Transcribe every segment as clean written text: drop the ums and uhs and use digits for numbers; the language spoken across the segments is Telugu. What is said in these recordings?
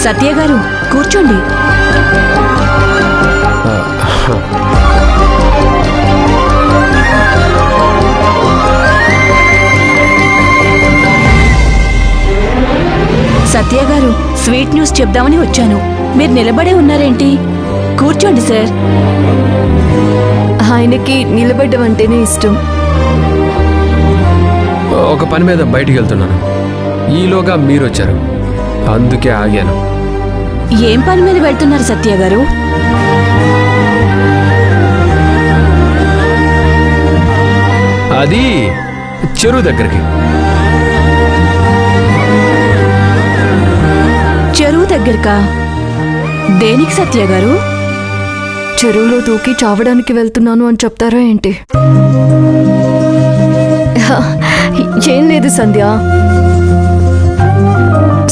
సత్య గారు కూర్చోండి. సత్య గారు స్వీట్ న్యూస్ చెప్దామని వచ్చాను. మీరు నిలబడే ఉన్నారేంటి? కూర్చోండి సార్. ఆయనకి నిలబడ్డం అంటేనే ఇష్టం. ఒక పని మీద బయటికి వెళ్తున్నాను. ఈలోగా మీరు వచ్చారు, అందుకే ఆగాను. ఏం పని మీద వెళ్తున్నారు సత్య గారు? అది చెరువు దగ్గరికి. చెరువు దగ్గరకా? దేనికి సత్య గారు? చెరువులో దూకి చావడానికి వెళ్తున్నాను అని చెప్తారా ఏంటి? ఏం లేదు సంధ్య.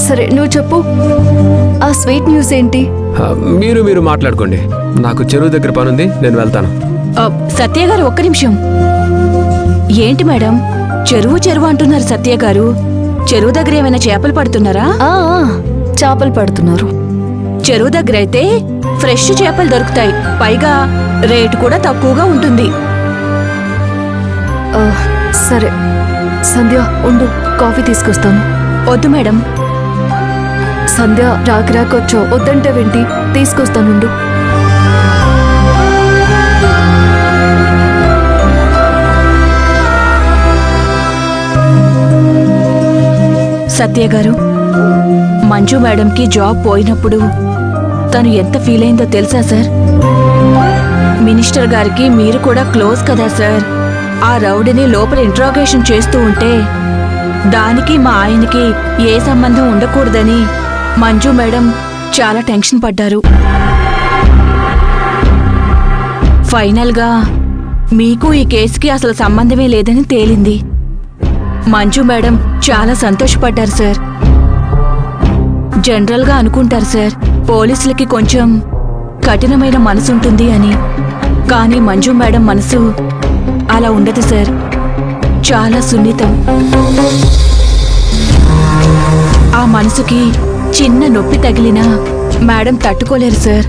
సరే నువ్వు చెప్పు, ఆ స్వీట్ న్యూస్ ఏంటి? మీరు మాట్లాడుకోండి. నాకు చెరువు దగ్గర పనుంది, నేను వెళ్తాను. సత్య గారు ఒక్క నిమిషం. ఏంటి మేడం చెరువు అంటున్నారు సత్య గారు? చెరువు దగ్గర ఏమైనా చేపలు పడుతున్నారా? చేపలు పడుతున్నారు. చెరువు దగ్గర అయితే ఫ్రెష్ చేపలు దొరుకుతాయి, పైగా రేటు కూడా తక్కువగా ఉంటుంది. సరే సంధ్య ఉండు, కాఫీ తీసుకొస్తాను. వద్దు మేడం. సంధ్య రాకొచ్చో వద్దంటే వెంటి తీసుకొస్తానుండు. సత్య గారు, మంజు మేడంకి జాబ్ పోయినప్పుడు తను ఎంత ఫీల్ అయిందో తెలుసా సార్? మినిస్టర్ గారికి మీరు కూడా క్లోజ్ కదా సార్. ఆ రౌడీని లోపల ఇంట్రాగేషన్ చేస్తూ ఉంటే దానికి మా ఆయనకి ఏ సంబంధం ఉండకూడదని మంజు మేడం చాలా టెన్షన్ పడ్డారు. ఫైనల్గా మీకు ఈ కేసుకి అసలు సంబంధమే లేదని తేలింది. మంజు మేడం చాలా సంతోషపడ్డారు సార్. జనరల్గా అనుకుంటారు సార్, పోలీసులకి కొంచెం కఠినమైన మనసు ఉంటుంది అని. కానీ మంజు మేడం మనసు అలా ఉండదు సార్, చాలా సున్నితం. ఆ మనసుకి చిన్న నొప్పి తగిలినా మేడం తట్టుకోలేరు సార్.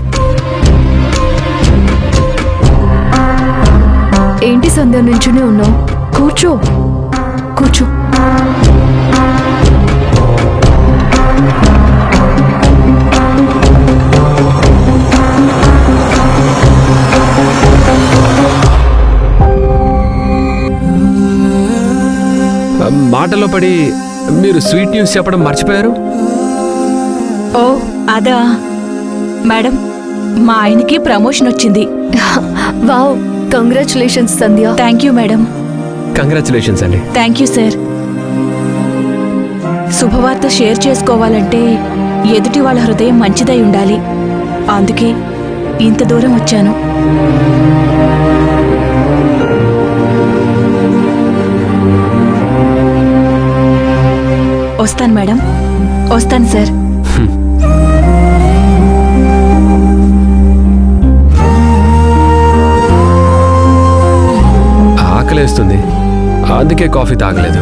ఏంటి సంధ్య నుంచునే ఉన్నావు? కూర్చో కూర్చో. మాటలో పడి మీరు స్వీట్ న్యూస్ చెప్పడం మర్చిపోయారు. ఓ అదా మేడం, మా ఆయనకి ప్రమోషన్ వచ్చింది. Wow, congratulations Sandhya. Thank you madam. Congratulations అండి. Thank you sir. శుభవార్త షేర్ చేసుకోవాలంటే ఎదుటి వాళ్ళ హృదయం మంచిదై ఉండాలి. అందుకే ఇంత దూరం వచ్చాను. వస్తాను మేడం, వస్తాను సార్. ఆకలేస్తుంది, అందుకే కాఫీ తాగలేదు.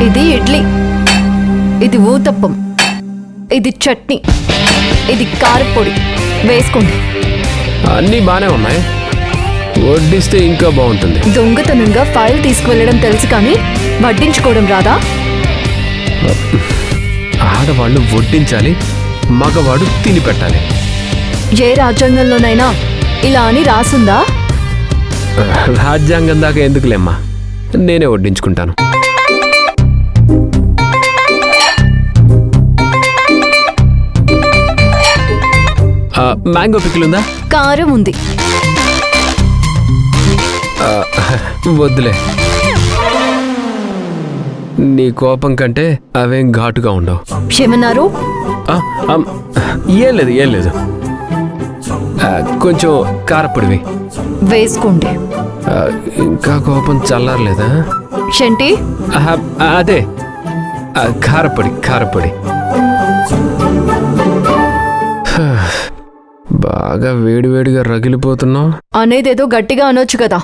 ఇది ఇడ్లీ, ఇది ఊతప్పం, ఇది చట్నీ, ఇది కారపొడి. వేసుకోండి. అన్నీ బానే ఉన్నాయి, వడ్డిస్తే ఇంకా బాగుంటుంది. దొంగతనంగా ఫైల్ తీసుకువెళ్ళడం తెలుసు కానీ వడ్డించుకోవడం రాదా? ఆడవాళ్ళు వడ్డించాలి, మగవాడు తిని పెట్టాలి. ఏ రాజ్యాంగంలోనైనా ఇలా అని రాసుందా? రాజ్యాంగం దాకా ఎందుకులేమ్మా, నేనే వడ్డించుకుంటాను. మ్యాంగో పికిల్ ఉందా? కారం ఉంది. వద్దులే, నీ కోపం కంటే అవేం ఘాటుగా ఉండవు. ఏమన్నారు? ఏం లేదు ఏం లేదు. కొంచెం కారపొడివి వేసుకోండి. ఇంకా కోపం చల్లారలేదా? ఏంటి? అదే కారపొడి కారపొడి. బాగా వేడివేడిగా రగిలిపోతున్నావు. అనేదేదో గట్టిగా అనొచ్చు కదా.